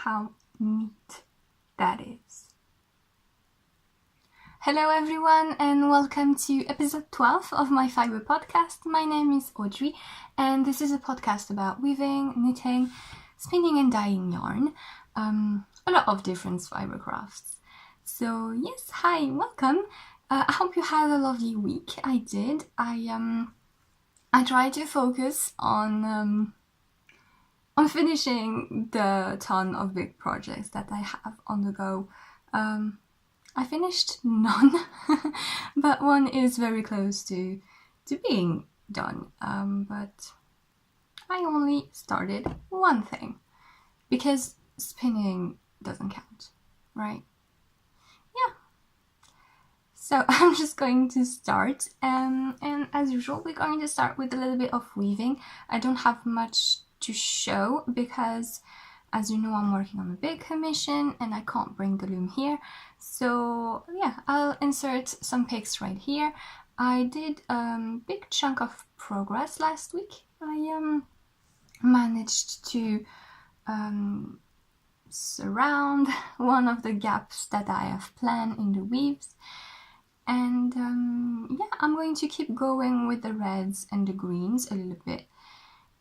how neat that is. Hello everyone and welcome to episode 12 of my fiber podcast. My name is Audrey and this is a podcast about weaving, knitting, spinning and dyeing yarn. A lot of different fiber crafts. So yes, hi, welcome. I hope you had a lovely week. I did. I tried to focus on finishing the ton of big projects that I have on the go. I finished none, but one is very close to being done. But I only started one thing because spinning doesn't count, right? Yeah. So I'm just going to start, and as usual, we're going to start with a little bit of weaving. I don't have much to show because, as you know, I'm working on a big commission and I can't bring the loom here. So yeah, I'll insert some pics right here. I did a big chunk of progress last week. I managed to surround one of the gaps that I have planned in the weaves. And yeah, I'm going to keep going with the reds and the greens a little bit.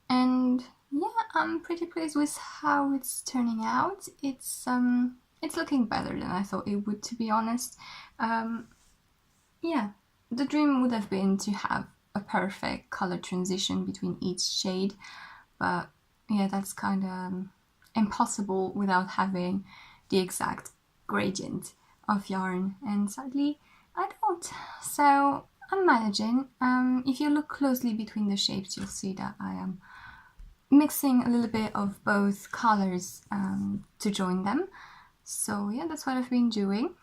And yeah, I'm pretty pleased with how it's turning out. It's looking better than I thought it would, to be honest. Yeah, the dream would have been to have a perfect color transition between each shade, but yeah, that's kind of impossible without having the exact gradient of yarn, and sadly I don't. So I'm managing. If you look closely between the shapes, you'll see that I am mixing a little bit of both colors to join them. So yeah, that's what I've been doing.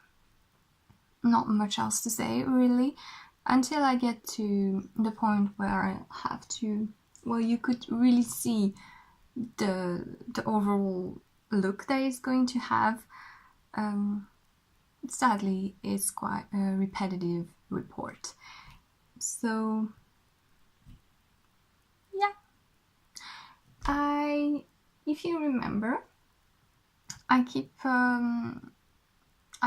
Not much else to say really, until I get to the point where I have to, well, you could really see the overall look that it's going to have. Sadly, it's quite a repetitive report. So yeah, if you remember, I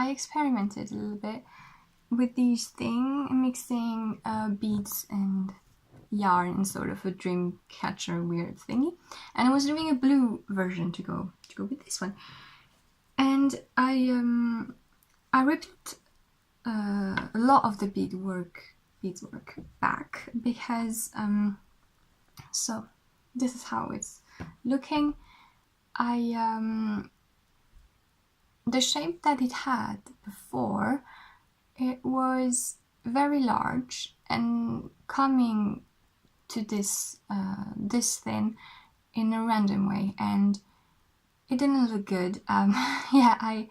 experimented a little bit with these things, mixing beads and yarn in sort of a dream catcher weird thingy, and I was doing a blue version to go with this one, and I ripped a lot of the beadswork back because so this is how it's looking. The shape that it had before, it was very large and coming to this thin in a random way, and it didn't look good. Yeah, I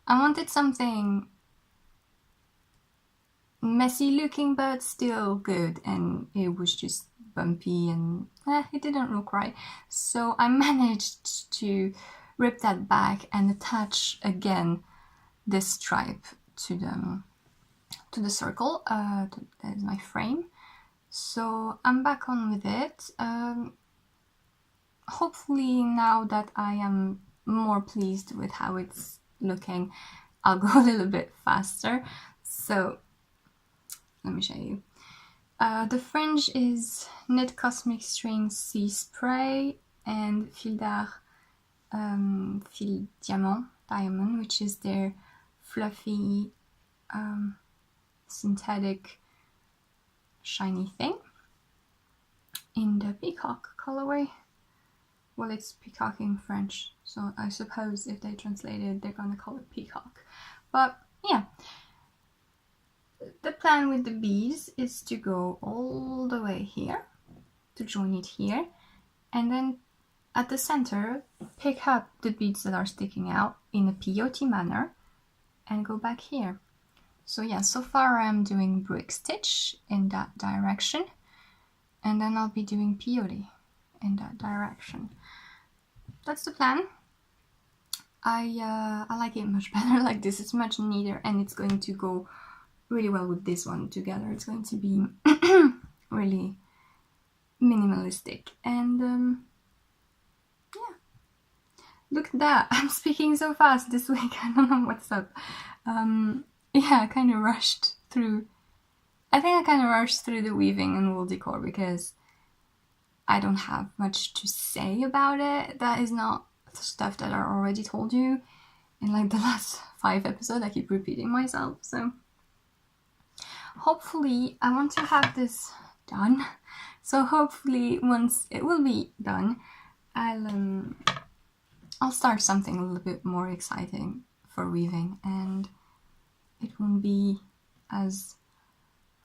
wanted something messy looking but still good, and it was just bumpy and it didn't look right. So I managed to rip that back and attach again this stripe to the circle. That is my frame. So I'm back on with it. Hopefully now that I am more pleased with how it's looking, I'll go a little bit faster. So let me show you. The fringe is Knit Cosmic String Sea Spray and Fil d'Art Fil Diamond, which is their fluffy synthetic shiny thing in the peacock colorway. Well, it's peacock in French, so I suppose if they translate it, they're gonna call it peacock. But yeah, the plan with the beads is to go all the way here, to join it here, and then at the center, pick up the beads that are sticking out in a peyote manner and go back here. So yeah, so far I'm doing brick stitch in that direction, and then I'll be doing peyote in that direction. That's the plan. I like it much better like this. It's much neater, and it's going to go really well with this one together. It's going to be really minimalistic, and yeah, Look at that, I'm speaking so fast this week, I don't know what's up. Yeah, I kind of rushed through. I think I kind of rushed through the weaving and wool decor because I don't have much to say about it. That is not stuff that I already told you in like the last 5 episodes. I keep repeating myself, so hopefully I want to have this done. So hopefully once it will be done, I'll start something a little bit more exciting for weaving, and it won't be as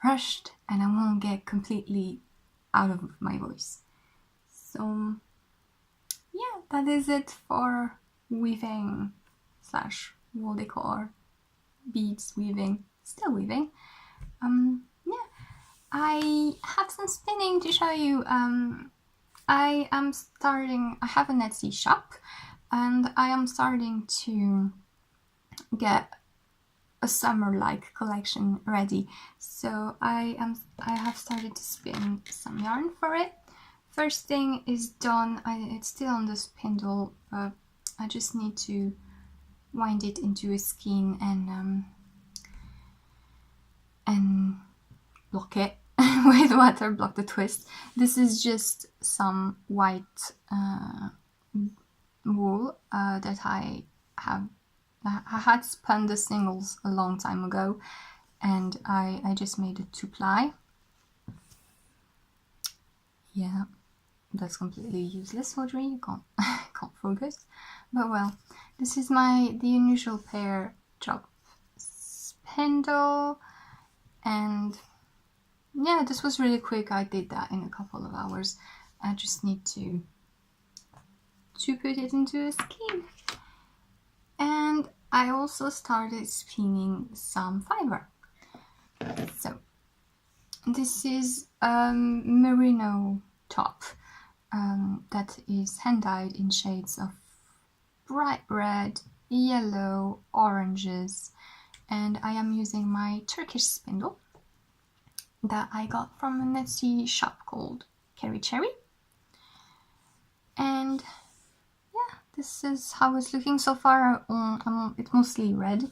rushed and I won't get completely out of my voice. So yeah, that is it for weaving / wool decor, beads weaving, still weaving. Yeah, I have some spinning to show you. I have an Etsy shop, and I am starting to get a summer-like collection ready. So I have started to spin some yarn for it. First thing is done. It's still on the spindle, but I just need to wind it into a skein and block it with water, block the twist. This is just some white wool that I had spun the singles a long time ago, and I just made a 2-ply. Yeah, that's completely useless, Audrey. You can't focus. But well, this is the unusual pair drop spindle, and yeah, this was really quick. I did that in a couple of hours. I just need to put it into a skein. And I also started spinning some fiber. So this is a Merino top that is hand dyed in shades of bright red, yellow, oranges, and I am using my Turkish spindle that I got from an Etsy shop called Cherry Cherry. And yeah, this is how it's looking so far. It's mostly red,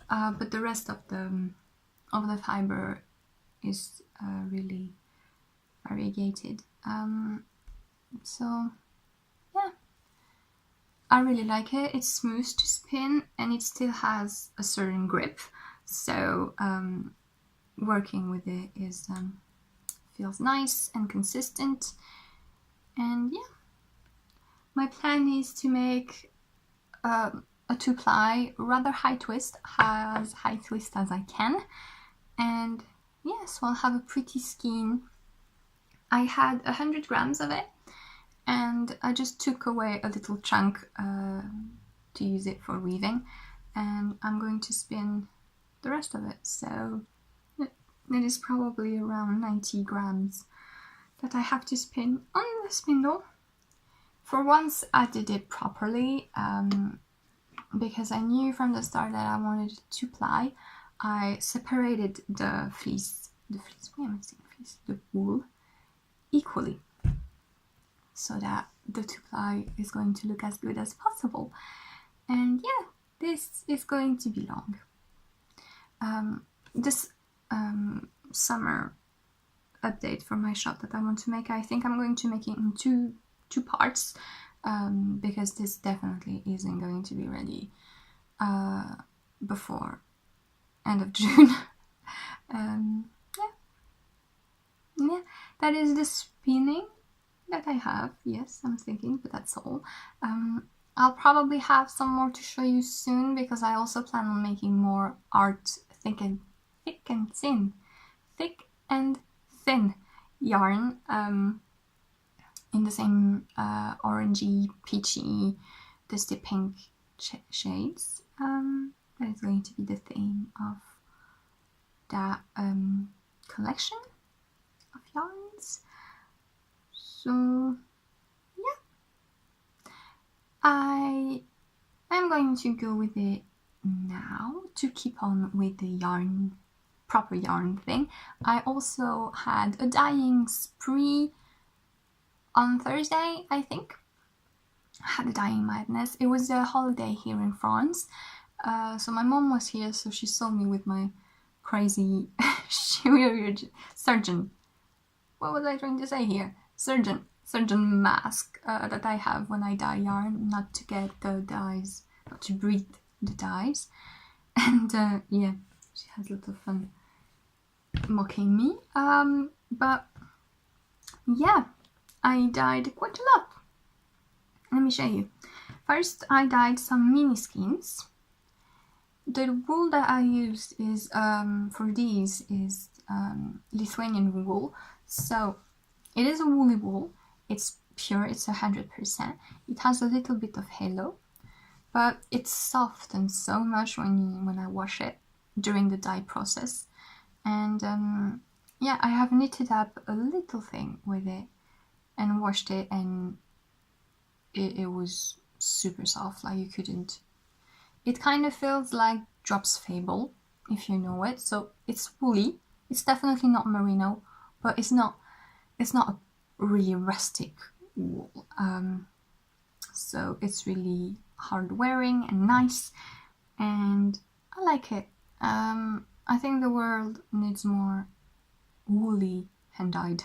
but the rest of the fiber is really variegated. So yeah, I really like it. It's smooth to spin and it still has a certain grip. So working with it is feels nice and consistent. And yeah, my plan is to make a 2-ply, rather high twist, as high twist as I can. And yeah, so I'll have a pretty skein. I had 100 grams of it, and I just took away a little chunk to use it for weaving, and I'm going to spin the rest of it. So it is probably around 90 grams that I have to spin on the spindle. For once I did it properly, because I knew from the start that I wanted to 2-ply. I separated the wool equally, so that the 2-ply is going to look as good as possible. And yeah, this is going to be long. This summer update for my shop that I want to make, I think I'm going to make it in two parts, because this definitely isn't going to be ready before end of June. Yeah, that is the spinning that I have. Yes, I'm thinking, but that's all. I'll probably have some more to show you soon, because I also plan on making more art thick and thin yarn in the same orangey, peachy, dusty pink shades. That is going to be the theme of that collection of yarns. So yeah, I am going to go with it now to keep on with the proper yarn thing. I also had a dyeing spree on Thursday, I think. had a dyeing madness. It was a holiday here in France, so my mom was here, so she saw me with my crazy surgeon. What was I trying to say here? Surgeon mask that I have when I dye yarn, not to get the dyes, not to breathe the dyes. And yeah, she has a lot of fun mocking me. But yeah, I dyed quite a lot. Let me show you. First, I dyed some mini skeins. The wool that I used is for these is Lithuanian wool. So it is a woolly wool. It's pure. It's 100%. It has a little bit of halo, but it softens so much when I wash it during the dye process. And yeah, I have knitted up a little thing with it and washed it, and it was super soft. Like, you couldn't. It kind of feels like Drops Fable, if you know it. So it's woolly. It's definitely not merino, but it's not a really rustic wool. So it's really hard wearing and nice, and I like it. I think the world needs more woolly hand-dyed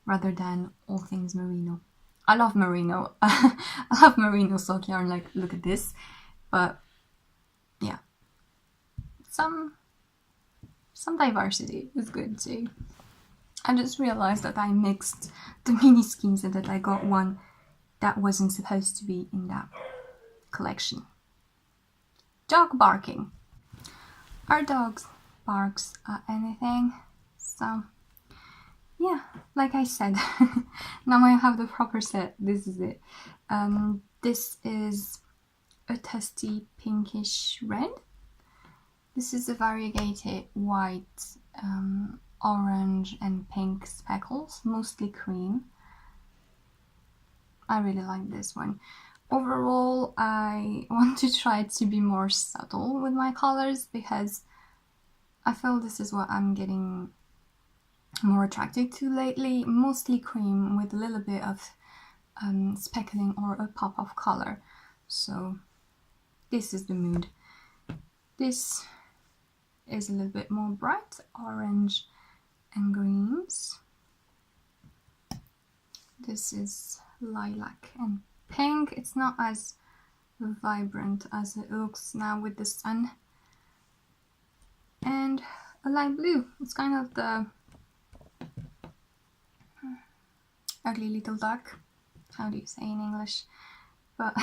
rather than all things merino. I love merino. I love merino sock yarn. Like, look at this. But yeah, some diversity is good too. I just realized that I mixed the mini skeins and that I got one that wasn't supposed to be in that collection. Dog barking. Our dog barks at anything, so yeah, like I said, now I have the proper set. This is it. This is a testy pinkish red. This is a variegated white, orange and pink speckles, mostly cream. I really like this one. Overall, I want to try to be more subtle with my colors because I feel this is what I'm getting more attracted to lately. Mostly cream with a little bit of speckling or a pop of color. So this is the mood. This is a little bit more bright orange and greens. This is lilac and pink. It's not as vibrant as it looks now with the sun. And a light blue. It's kind of the ugly little duck. How do you say in English? But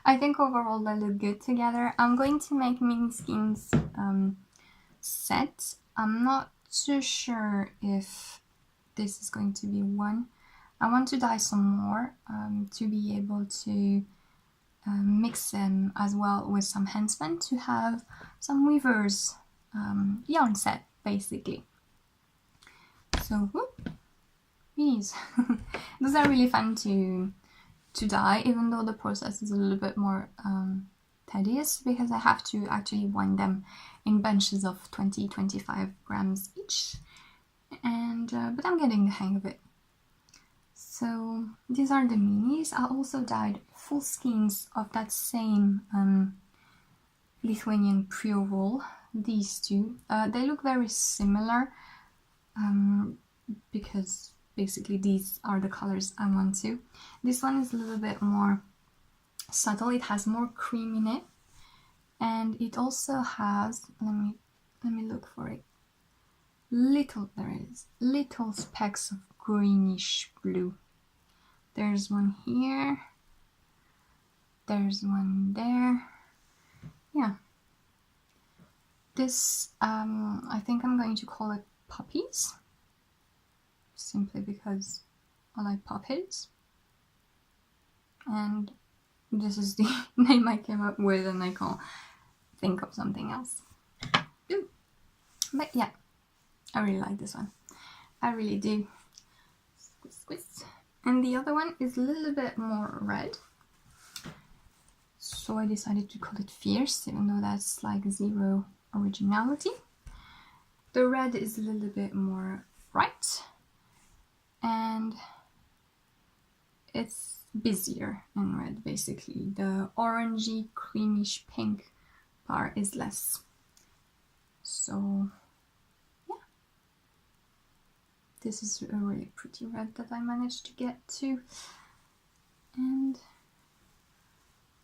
I think overall they look good together. I'm going to make mini skeins set. I'm not too sure if this is going to be one. I want to dye some more to be able to mix them as well with some handspan to have some weavers yarn set, basically. So minis. Those are really fun to dye, even though the process is a little bit more tedious because I have to actually wind them in bunches of 20-25 grams each, and but I'm getting the hang of it. So these are the minis. I also dyed full skeins of that same Lithuanian pure wool. These two, they look very similar because basically these are the colors I want to. This one is a little bit more subtle. It has more cream in it, and it also has, let me look for it. There it is. Little specks of greenish blue. There's one here. There's one there. Yeah. This, I think I'm going to call it Puppies, simply because I like puppies. And this is the name I came up with, and I can't think of something else. Ooh. But yeah, I really like this one. I really do. Squish, squish. And the other one is a little bit more red. So I decided to call it Fierce, even though that's like zero originality. The red is a little bit more bright, and it's busier in red, basically. The orangey, creamish pink part is less. So, yeah. This is a really pretty red that I managed to get to. And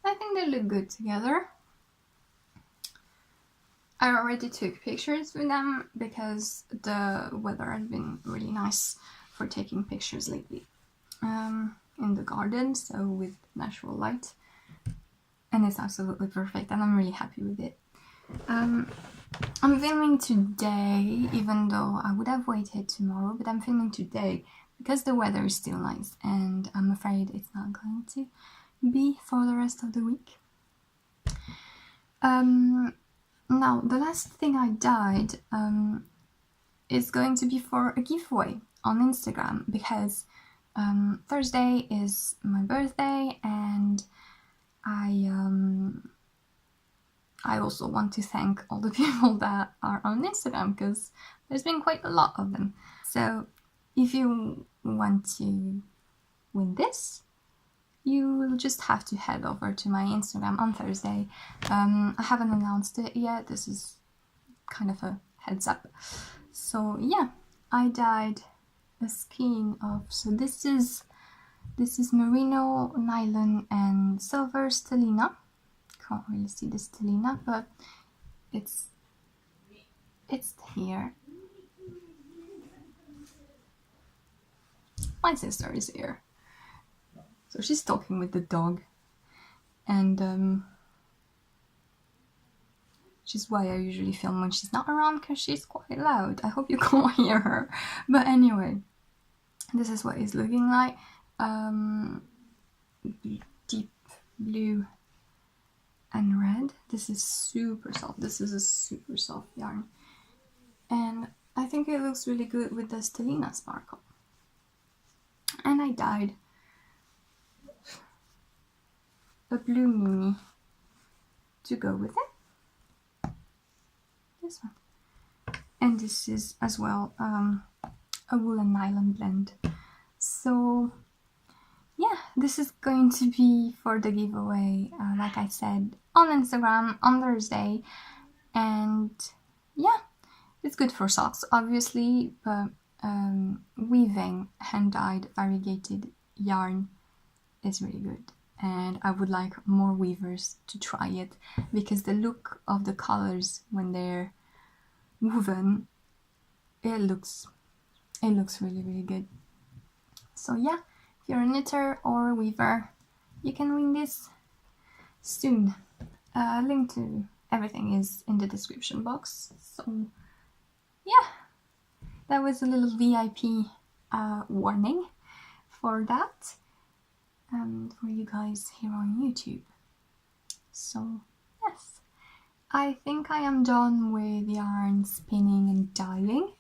I think they look good together. I already took pictures with them because the weather has been really nice for taking pictures lately in the garden, so with natural light, and it's absolutely perfect and I'm really happy with it. I'm filming today, even though I would have waited tomorrow, but I'm filming today because the weather is still nice and I'm afraid it's not going to be for the rest of the week. Now, the last thing I dyed is going to be for a giveaway on Instagram, because Thursday is my birthday, and I also want to thank all the people that are on Instagram, because there's been quite a lot of them. So if you want to win this, you will just have to head over to my Instagram on Thursday. I haven't announced it yet, this is kind of a heads up. So yeah, I dyed a skein of, so this is Merino, nylon and silver stellina. Can't really see the stellina, but it's here. My sister is here. So she's talking with the dog, and which is why I usually film when she's not around, because she's quite loud. I hope you can't hear her. But anyway, this is what it's looking like. Deep blue and red. This is super soft. This is a super soft yarn. And I think it looks really good with the stellina sparkle. And I dyed a blue mini to go with it. This one. And this is as well a wool and nylon blend. So yeah, this is going to be for the giveaway, like I said, on Instagram on Thursday. And yeah, it's good for socks, obviously, but weaving hand-dyed variegated yarn is really good. And I would like more weavers to try it, because the look of the colors when they're woven, it looks really, really good. So yeah, if you're a knitter or a weaver, you can win this soon. Link to everything is in the description box. So yeah, that was a little VIP warning for that, and for you guys here on YouTube. So yes, I think I am done with yarn spinning and dyeing,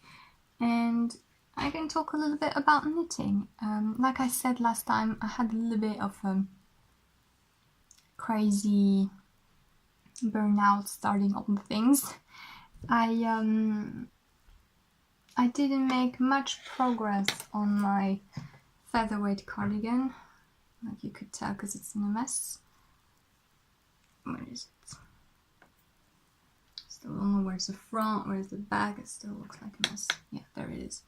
and I can talk a little bit about knitting. Like I said last time, I had a little bit of crazy burnout starting all the things. I didn't make much progress on my featherweight cardigan, like you could tell because it's in a mess. Where is it? Still don't know where's the front, where's the back. It still looks like a mess. Yeah, there it is.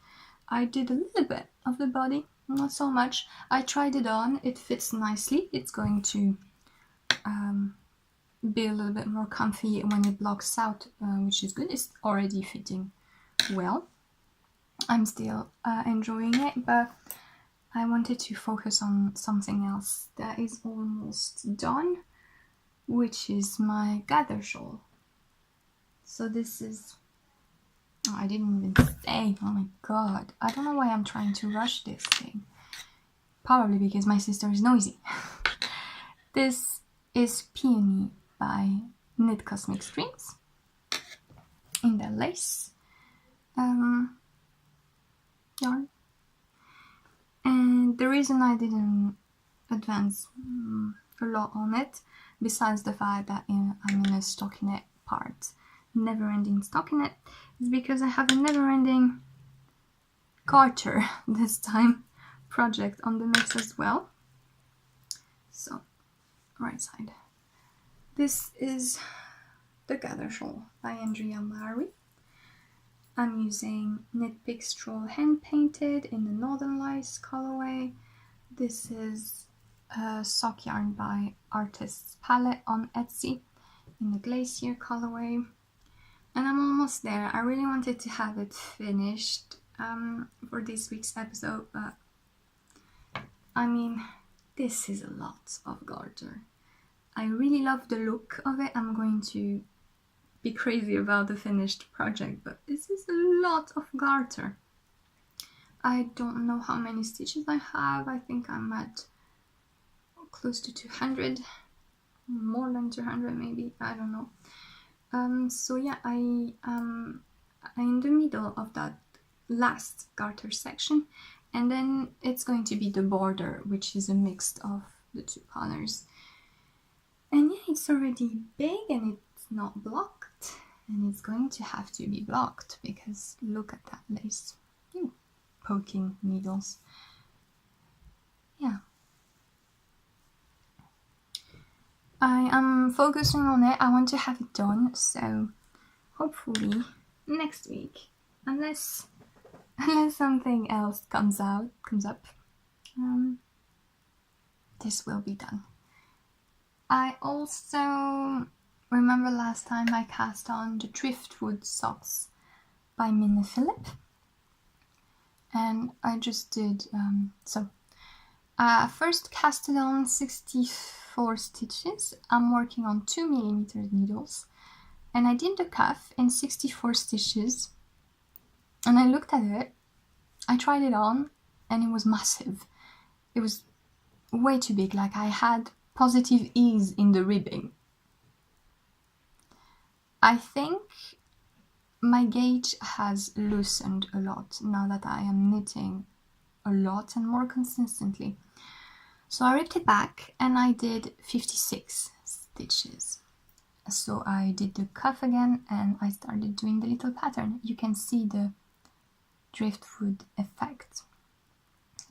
I did a little bit of the body, not so much. I tried it on, it fits nicely. It's going to be a little bit more comfy when it blocks out, which is good. It's already fitting well. I'm still enjoying it, but I wanted to focus on something else that is almost done, which is my gather shawl. So this is, oh, I didn't even say, oh my god, I don't know why I'm trying to rush this thing. Probably because my sister is noisy. This is Peony by Knit Cosmic Streams in the lace yarn. And the reason I didn't advance a lot on it, besides the fact that I'm in a stockinette part, never-ending stockinette, is because I have a never-ending garter this time project on the mix as well. So, right side. This is the Gather Shawl by Andrea Mari. I'm using KnitPicks Stroll Handpainted in the Northern Lights colorway. This is a sock yarn by Artist's Palette on Etsy in the Glacier colorway. And I'm almost there. I really wanted to have it finished for this week's episode, but I mean, this is a lot of garter. I really love the look of it. I'm going to be crazy about the finished project, but this is a lot of garter. I don't know how many stitches I have. I think I'm at close to 200, more than 200 maybe, I don't know. So yeah, I am in the middle of that last garter section, and then it's going to be the border, which is a mix of the two colors. And yeah, it's already big and it's not blocked, and it's going to have to be blocked because look at that lace. Poking needles. Yeah. I am focusing on it. I want to have it done, so hopefully next week, unless something else comes up, this will be done. I also remember last time I cast on the Driftwood socks by Minnie Phillip, and I just did first casted on 64 stitches. I'm working on 2mm needles, and I did the cuff in 64 stitches, and I looked at it, I tried it on, and it was massive. It was way too big, like I had positive ease in the ribbing. I think my gauge has loosened a lot now that I am knitting a lot and more consistently. So I ripped it back and I did 56 stitches. So I did the cuff again and I started doing the little pattern. You can see the driftwood effect.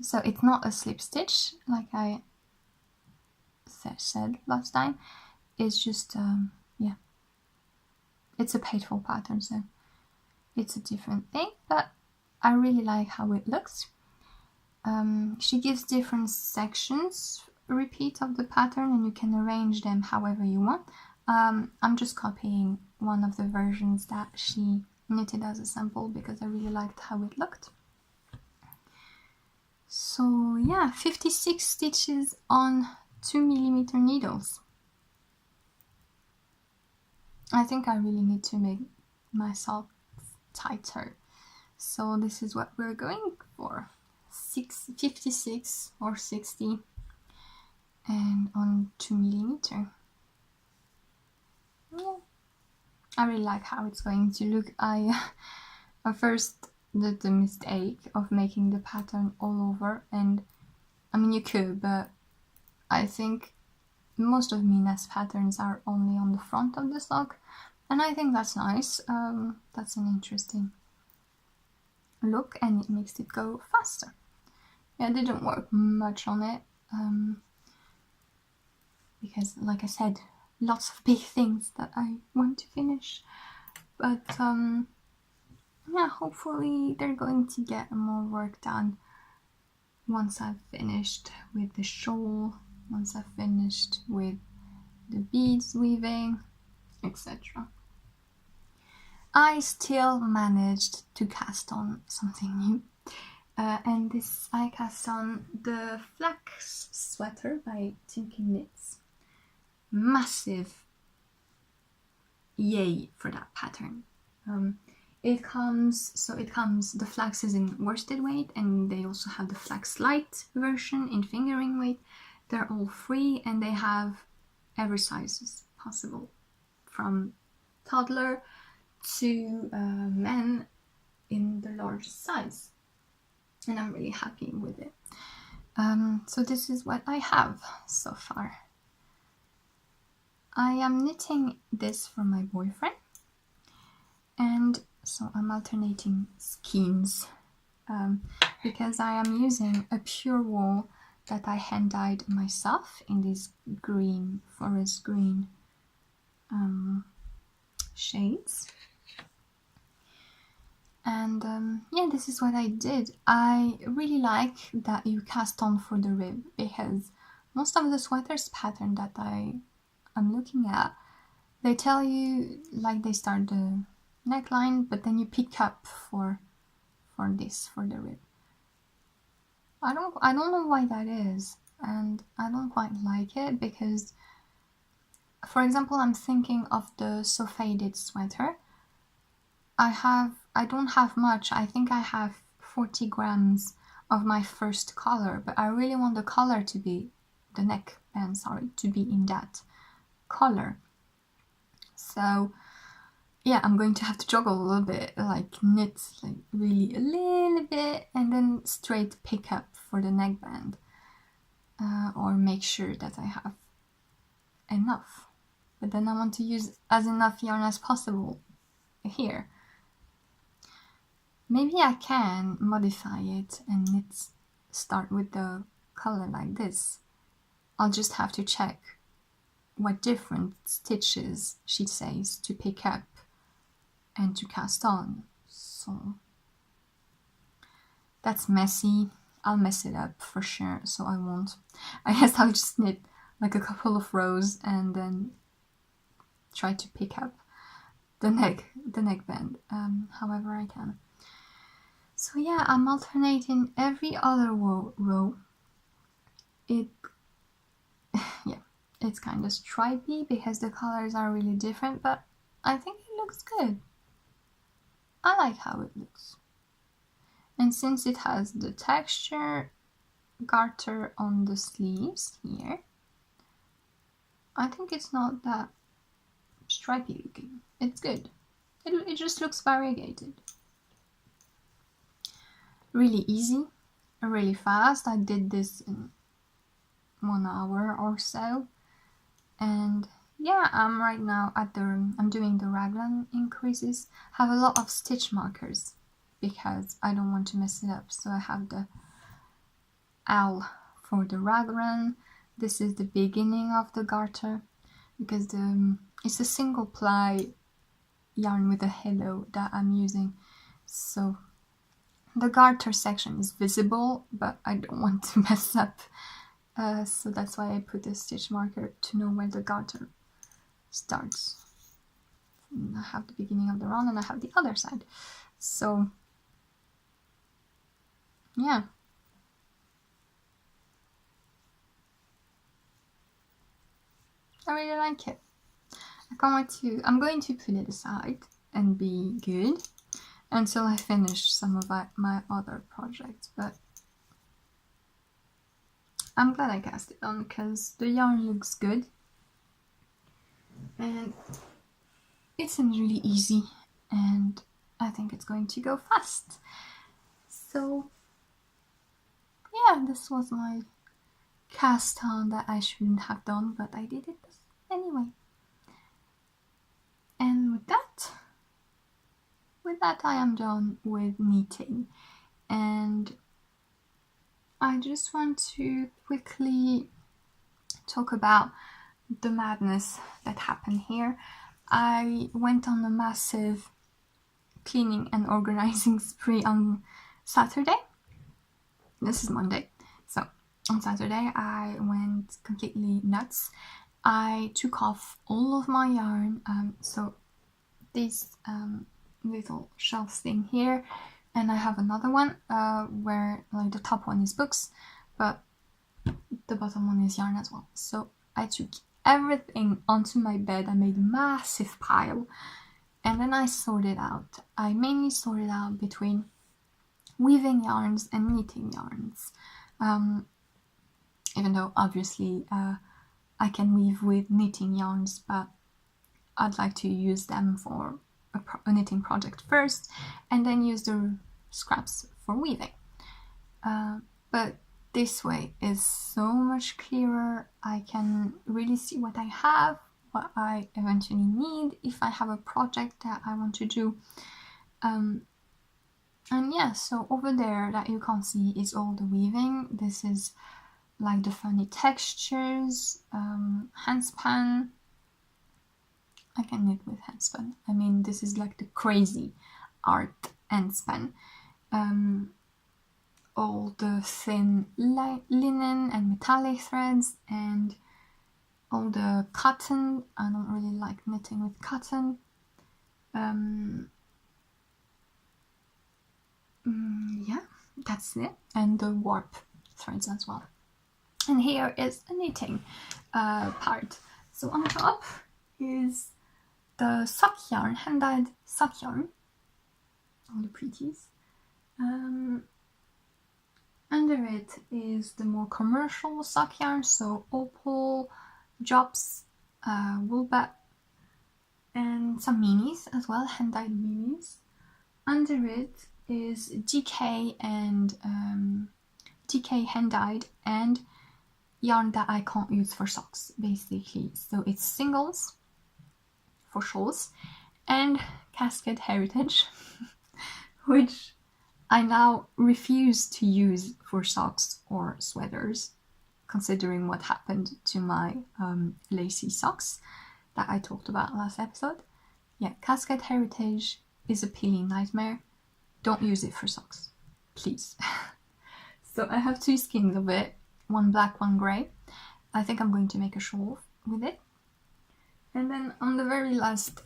So it's not a slip stitch like I said last time. It's just, it's a paidful pattern, so it's a different thing, but I really like how it looks. She gives different sections repeat of the pattern and you can arrange them however you want. I'm just copying one of the versions that she knitted as a sample because I really liked how it looked. So yeah, 56 stitches on 2mm needles. I think I really need to make my socks tighter. So this is what we're going for. 56 or 60 and on 2mm. Yeah. I really like how it's going to look. I first did the mistake of making the pattern all over, and I mean you could, but I think most of Mina's patterns are only on the front of the sock, and I think that's nice. That's an interesting look and it makes it go faster. I didn't work much on it because, like I said, lots of big things that I want to finish, but yeah, hopefully they're going to get more work done once I've finished with the shawl, once I've finished with the beads weaving, etc. I still managed to cast on something new. And this I cast on the Flax Sweater by Tinky Knits. Massive yay for that pattern. The flax is in worsted weight, and they also have the Flax Light version in fingering weight. They're all free and they have every sizes possible, from toddler to men in the largest size. And I'm really happy with it. So this is what I have so far. I am knitting this for my boyfriend, and so I'm alternating skeins because I am using a pure wool that I hand dyed myself in this green, forest green shades. And yeah, this is what I did. I really like that you cast on for the rib, because most of the sweaters pattern that I'm looking at, they tell you like they start the neckline, but then you pick up for the rib. I don't know why that is, and I don't quite like it, because for example, I'm thinking of the So Faded sweater. I don't have much. I think I have 40 grams of my first color, but I really want the color to be, the neckband, to be in that color. So yeah, I'm going to have to juggle a little bit, like knit like really a little bit, and then straight pick up for the neckband, or make sure that I have enough. But then I want to use as enough yarn as possible here. Maybe I can modify it and start with the color like this. I'll just have to check what different stitches she says to pick up and to cast on. So that's messy. I'll mess it up for sure, so I won't. I guess I'll just knit like a couple of rows and then try to pick up the neckband however I can. So yeah, I'm alternating every other row. It's kind of stripy because the colors are really different, but I think it looks good. I like how it looks. And since it has the texture garter on the sleeves here, I think it's not that stripy looking. It's good. It just looks variegated. Really easy, really fast. I did this in 1 hour or so. And yeah, I'm right now I'm doing the raglan increases. Have a lot of stitch markers because I don't want to mess it up. So I have the owl for the raglan. This is the beginning of the garter, because it's a single ply yarn with a halo that I'm using. So the garter section is visible, but I don't want to mess up. So that's why I put a stitch marker to know where the garter starts. And I have the beginning of the round and I have the other side. So yeah. I really like it. I'm going to put it aside and be good until I finish some of my other projects, but I'm glad I cast it on because the yarn looks good and it seems really easy, and I think it's going to go fast. So yeah, this was my cast on that I shouldn't have done, but I did it anyway. And with that I am done with knitting, and I just want to quickly talk about the madness that happened here. I went on a massive cleaning and organizing spree on Saturday. This is Monday. So on Saturday I went completely nuts. I took off all of my yarn. So this little shelf thing here, and I have another one where like the top one is books, but the bottom one is yarn as well. So I took everything onto my bed. I made a massive pile, and then I sorted out. I mainly sorted out between weaving yarns and knitting yarns, even though obviously I can weave with knitting yarns, but I'd like to use them for a knitting project first and then use the scraps for weaving. But this way is so much clearer. I can really see what I have, what I eventually need if I have a project that I want to do. And yeah, so over there that you can't see is all the weaving. This is like the funny textures, handspan. I can knit with handspan. I mean, this is like the crazy art handspan. All the thin linen and metallic threads, and all the cotton. I don't really like knitting with cotton. Yeah, that's it. And the warp threads as well. And here is a knitting part. So on top is the sock yarn, hand-dyed sock yarn. All the pretties. Under it is the more commercial sock yarn, so opal, drops, woolbat, and some minis as well, hand-dyed minis. Under it is DK and DK hand-dyed and yarn that I can't use for socks, basically. So it's singles for shawls and Cascade Heritage, which I now refuse to use for socks or sweaters, considering what happened to my lacy socks that I talked about last episode. Yeah, Cascade Heritage is a peeling nightmare. Don't use it for socks, please. So I have 2 skeins of it, one black, one grey. I think I'm going to make a shawl with it. And then on the very last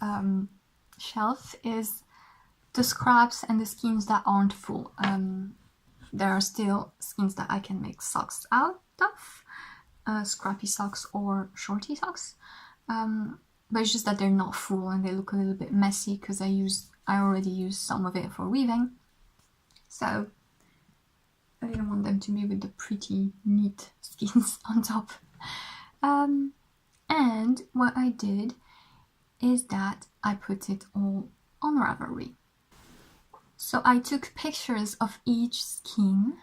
shelf is the scraps and the skeins that aren't full. There are still skeins that I can make socks out of, scrappy socks or shorty socks. But it's just that they're not full and they look a little bit messy because I already used some of it for weaving. So I didn't want them to be with the pretty neat skeins on top. And what I did is that I put it all on Ravelry. So I took pictures of each skein,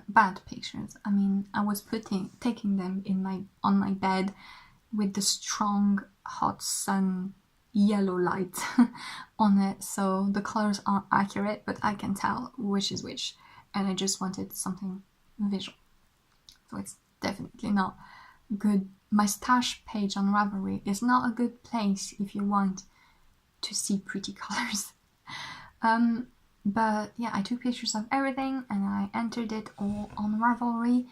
bad pictures. I mean, I was taking them on my bed with the strong hot sun yellow light on it, so the colors aren't accurate, but I can tell which is which, and I just wanted something visual. So it's definitely not good. My stash page on Ravelry is not a good place if you want to see pretty colors. But yeah, I took pictures of everything and I entered it all on Ravelry,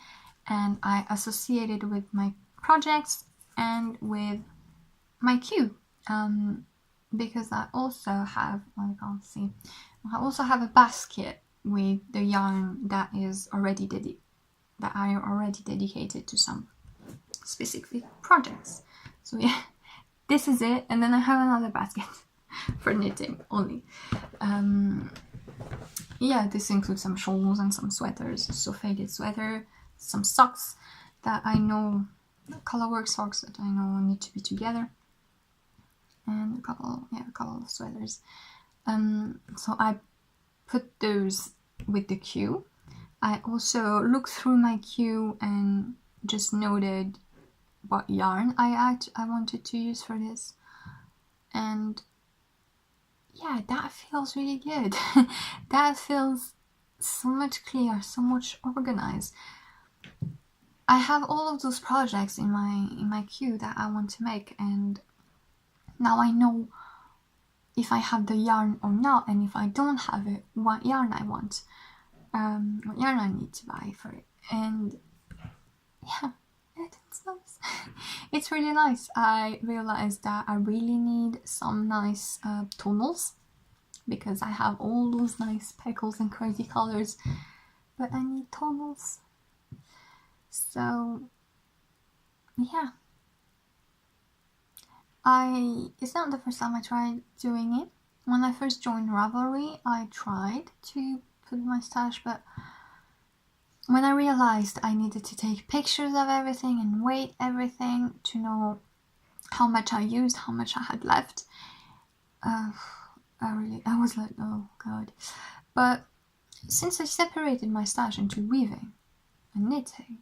and I associated with my projects and with my queue, because I also have, I can't see, I also have a basket with the yarn that I already dedicated to some specific projects. So yeah, this is it, and then I have another basket for knitting only. Yeah, this includes some shawls and some sweaters, so faded sweater, some socks that I know, colorwork socks that I know need to be together, and a couple of sweaters. So I put those with the queue. I also looked through my queue and just noted what yarn I wanted to use for this, and yeah, that feels really good. That feels so much clearer, so much organized. I have all of those projects in my queue that I want to make, and now I know if I have the yarn or not, and if I don't have it, what yarn I want, what yarn I need to buy for it. And yeah, it's nice. It's really nice. I realized that I really need some nice tonals, because I have all those nice peckles and crazy colors, but I need tonals. So yeah, it's not the first time I tried doing it. When I first joined Ravelry, I tried to put my stash, but when I realized I needed to take pictures of everything and weight everything to know how much I used, how much I had left, I was like, oh god. But since I separated my stash into weaving and knitting,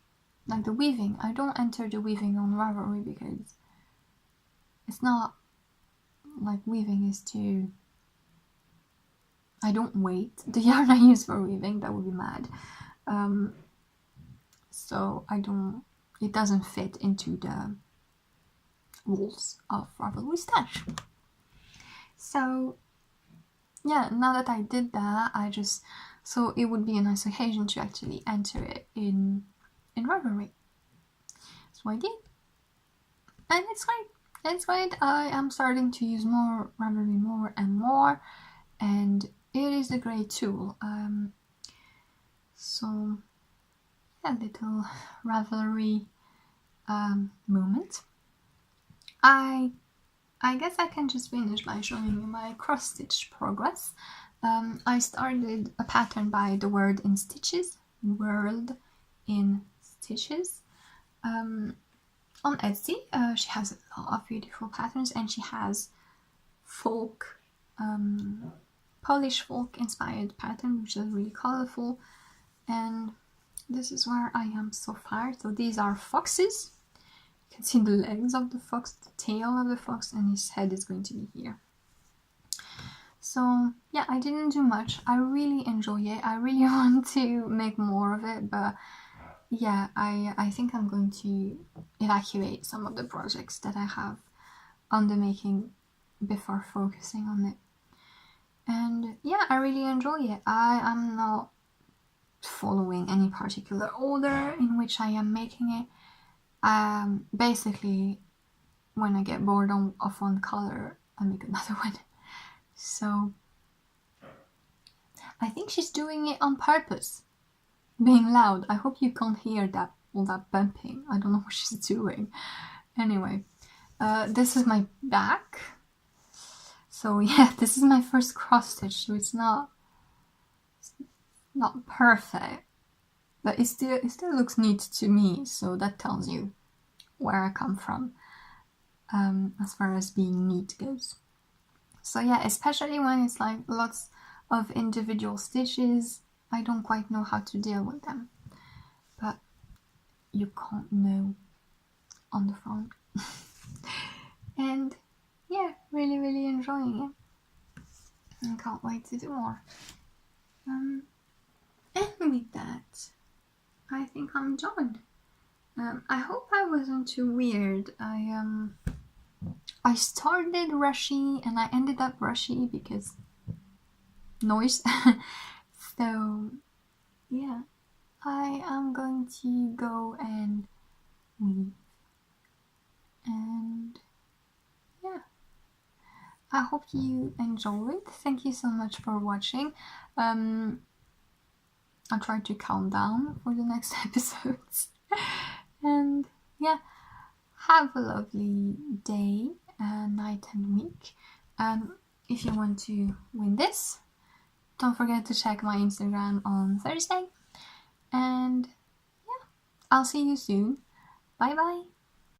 like the weaving, I don't enter the weaving on Ravelry because it's not like weaving is too... I don't weight the yarn I use for weaving, that would be mad. so it doesn't fit into the walls of Ravelry stash. So yeah, now that I did that, I just thought it would be a nice occasion to actually enter it in Ravelry. So I did, and it's great. It's great. I am starting to use Ravelry more and more, and it is a great tool. So yeah, little Ravelry moment. I guess I can just finish by showing you my cross stitch progress. I started a pattern by the word in stitches, world in stitches. On Etsy, she has a lot of beautiful patterns, and she has folk, Polish folk inspired pattern, which is really colorful. And this is where I am so far. So these are foxes. You can see the legs of the fox, the tail of the fox, and his head is going to be here. So yeah, I didn't do much. I really enjoy it. I really want to make more of it, but yeah, I think I'm going to evacuate some of the projects that I have on the making before focusing on it. And yeah, I really enjoy it. I am not following any particular order in which I am making it. Basically, when I get bored of one color, I make another one. So I think she's doing it on purpose, being loud. I hope you can't hear that, all that bumping. I don't know what she's doing. Anyway, this is my back. So yeah, this is my first cross stitch, so it's not perfect, but it still looks neat to me, so that tells you where I come from as far as being neat goes. So yeah, especially when it's like lots of individual stitches, I don't quite know how to deal with them, but you can't know on the phone. And yeah, really enjoying it. I can't wait to do more. And with that, I think I'm done. I hope I wasn't too weird. I started rushy and I ended up rushy because noise. So yeah, I am going to go and weave. And yeah, I hope you enjoyed. Thank you so much for watching. I'll try to count down for the next episodes. And yeah, have a lovely day, night and week. If you want to win this, don't forget to check my Instagram on Thursday. And yeah, I'll see you soon. Bye bye.